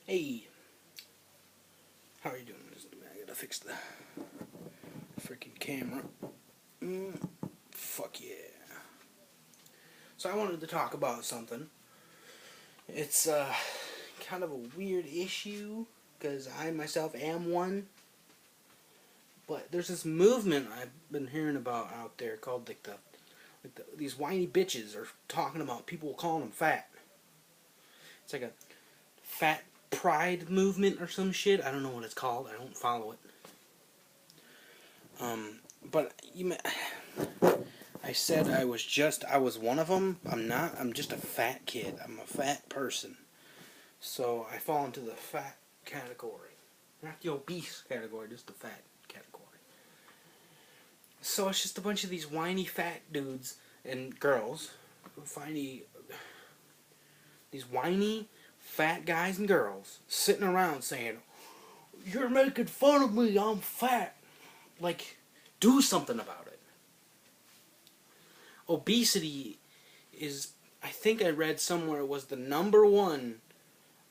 Hey, how are you doing? I gotta fix the freaking camera. Fuck yeah. So I wanted to talk about something. It's kind of a weird issue because I myself am one. But there's this movement I've been hearing about out there called these whiny bitches are talking about people calling them fat. It's like a fat pride movement or some shit. I don't know what it's called. I don't follow it. But I said I was one of them. I'm not. I'm just a fat kid. I'm a fat person. So I fall into the fat category. Not the obese category, just the fat category. So it's just a bunch of these whiny fat dudes and girls. These whiny fat guys and girls sitting around saying, "You're making fun of me, I'm fat." Like, do something about it. Obesity is, I think I read somewhere, was the #1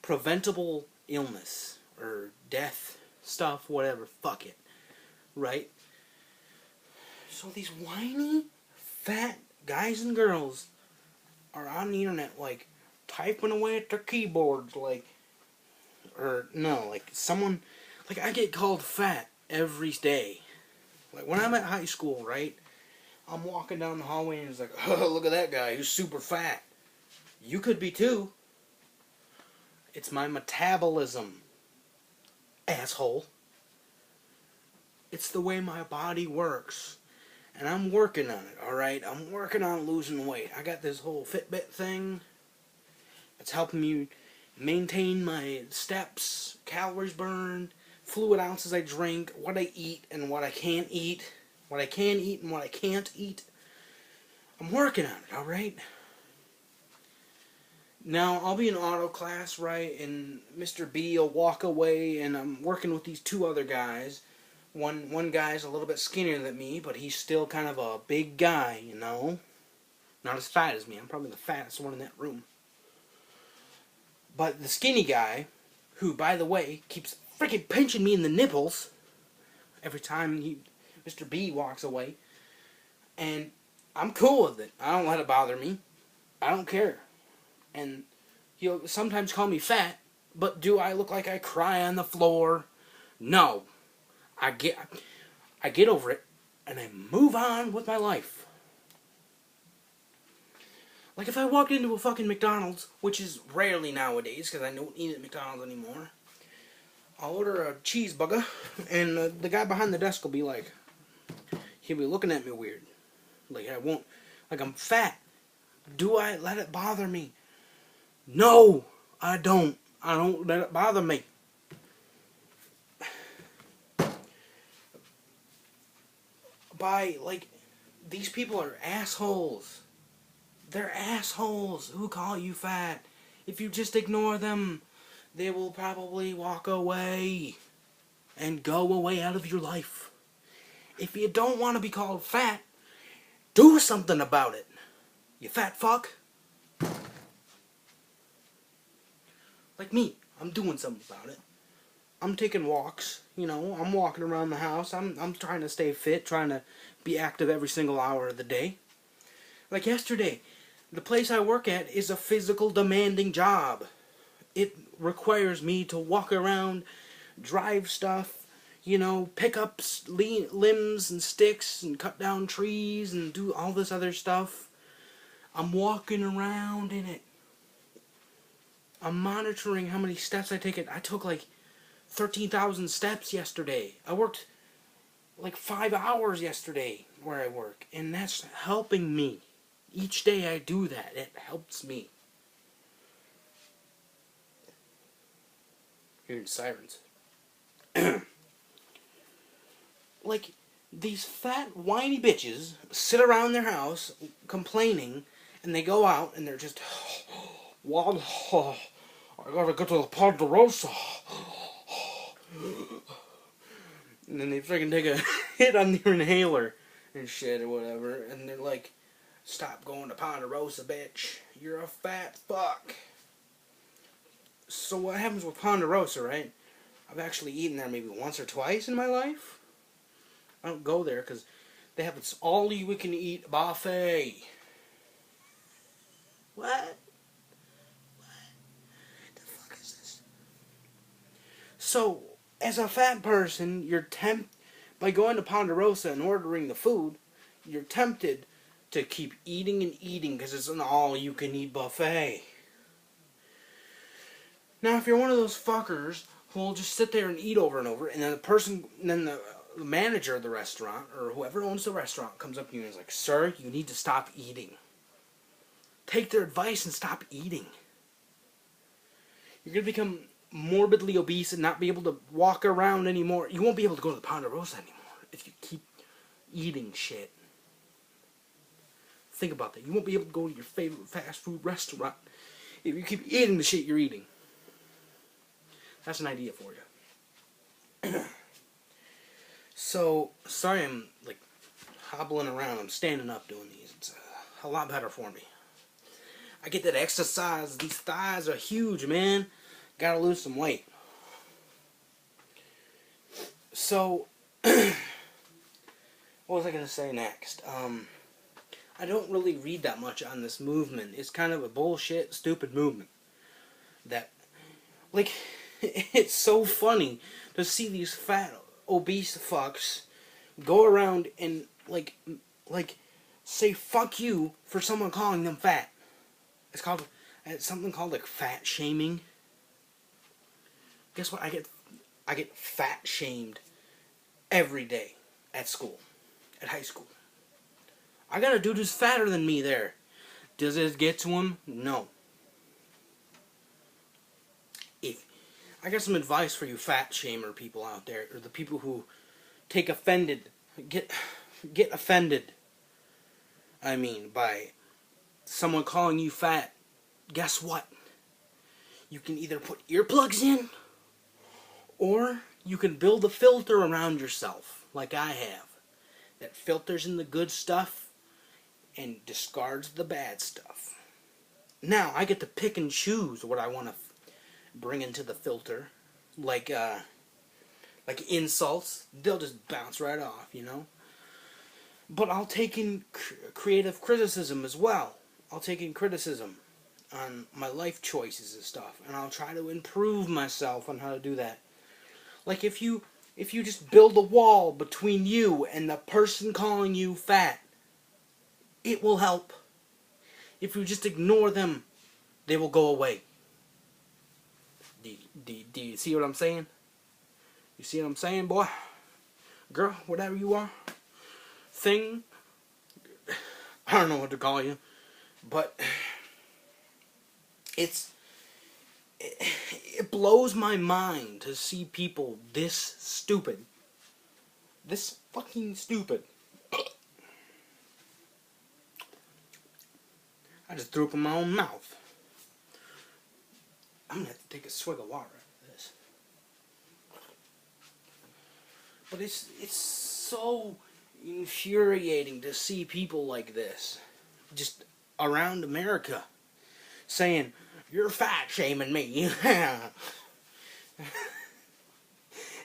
preventable illness or death stuff, whatever. Fuck it. Right? So these whiny, fat guys and girls are on the internet, like, typing away at their keyboards, like, or no, like, someone, like, I get called fat every day. Like, when I'm at high school, right? I'm walking down the hallway and it's like, oh, look at that guy, he's super fat. You could be too. It's my metabolism, asshole. It's the way my body works. And I'm working on it, alright? I'm working on losing weight. I got this whole Fitbit thing. It's helping me maintain my steps, calories burned, fluid ounces I drink, what I eat and what I can't eat, what I can eat and what I can't eat. I'm working on it, alright? Now, I'll be in auto class, right, and Mr. B will walk away, and I'm working with these two other guys. One guy's a little bit skinnier than me, but he's still kind of a big guy, you know? Not as fat as me. I'm probably the fattest one in that room. But the skinny guy, who, by the way, keeps freaking pinching me in the nipples every time Mr. B walks away, and I'm cool with it. I don't let it bother me. I don't care. And he'll sometimes call me fat, but do I look like I cry on the floor? No. I get over it, and I move on with my life. Like if I walked into a fucking McDonald's, which is rarely nowadays, because I don't eat at McDonald's anymore, I'll order a cheeseburger, and the guy behind the desk will be like, he'll be looking at me weird. Like I'm fat. Do I let it bother me? No, I don't. I don't let it bother me. These people are assholes. They're assholes who call you fat. If you just ignore them, they will probably walk away and go away out of your life. If you don't want to be called fat, do something about it. You fat fuck. Like me, I'm doing something about it. I'm taking walks, you know, I'm walking around the house. I'm trying to stay fit, trying to be active every single hour of the day. Like yesterday, the place I work at is a physical demanding job. It requires me to walk around, drive stuff, you know, pick up limbs and sticks and cut down trees and do all this other stuff. I'm walking around in it. I'm monitoring how many steps I take. I took like 13,000 steps yesterday. I worked like 5 hours yesterday where I work, and that's helping me. Each day I do that. It helps me. Hearing sirens. Like, these fat, whiny bitches sit around their house complaining, and they go out and they're just, well, I gotta get to the Ponderosa. And then they freaking take a hit on their inhaler and shit or whatever, and they're like, stop going to Ponderosa, bitch. You're a fat fuck. So So what happens with Ponderosa, right? I've actually eaten there maybe once or twice in my life. I don't go there because they have this all-you-can-eat buffet. What? The fuck is this? So, as a fat person, you're tempted, by going to Ponderosa and ordering the food, you're tempted to keep eating and eating because it's an all-you-can-eat buffet. Now, if you're one of those fuckers who will just sit there and eat over and over, and then the manager of the restaurant, or whoever owns the restaurant, comes up to you and is like, "Sir, you need to stop eating." Take their advice and stop eating. You're going to become morbidly obese and not be able to walk around anymore. You won't be able to go to the Ponderosa anymore if you keep eating shit. Think about that. You won't be able to go to your favorite fast food restaurant if you keep eating the shit you're eating. That's an idea for you. So, sorry I'm like hobbling around. I'm standing up doing these. It's a lot better for me. I get that exercise. These thighs are huge, man. Gotta lose some weight. So, what was I gonna say next? I don't really read that much on this movement. It's kind of a bullshit, stupid movement. That, like, it's so funny to see these fat, obese fucks go around and, like, say fuck you for someone calling them fat. It's something called, like, fat shaming. Guess what? I get fat shamed every day at school, at high school. I got a dude who's fatter than me there. Does it get to him? No. I got some advice for you fat shamer people out there, or the people who get offended, I mean, by someone calling you fat. Guess what? You can either put earplugs in, or you can build a filter around yourself, like I have, that filters in the good stuff and discards the bad stuff. Now, I get to pick and choose what I want to bring into the filter, like insults. They'll just bounce right off, you know. But I'll take in creative criticism as well. I'll take in criticism on my life choices and stuff, and I'll try to improve myself on how to do that. Like if you just build a wall between you and the person calling you fat, it will help. If you just ignore them, they will go away. Do you see what I'm saying? You see what I'm saying, boy? Girl, whatever you are. Thing. I don't know what to call you. But it blows my mind to see people this stupid. This fucking stupid. I just threw up in my own mouth. I'm gonna have to take a swig of water after this. But it's so infuriating to see people like this, just around America, saying, "You're fat shaming me."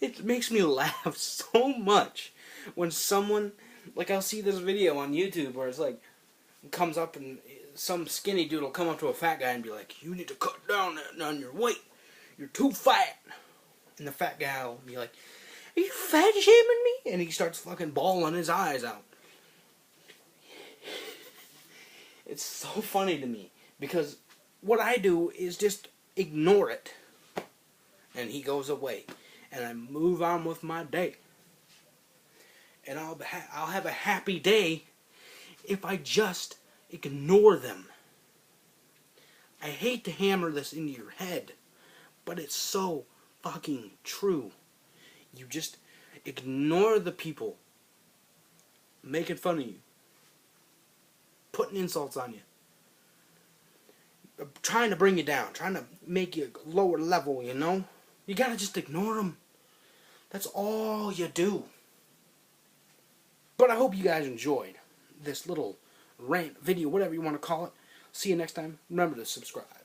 It makes me laugh so much when someone, like I'll see this video on YouTube where it's like, comes up and some skinny dude will come up to a fat guy and be like, "You need to cut down on your weight. You're too fat." And the fat guy will be like, "Are you fat shaming me?" And he starts fucking bawling his eyes out. It's so funny to me because what I do is just ignore it. And he goes away. And I move on with my day. And I'll have a happy day if I just ignore them. I hate to hammer this into your head, but it's so fucking true. You just ignore the people making fun of you, putting insults on you, trying to bring you down, trying to make you lower level, you know? You gotta just ignore them. That's all you do. But I hope you guys enjoyed this little rant video, whatever you want to call it. See you next time. Remember to subscribe.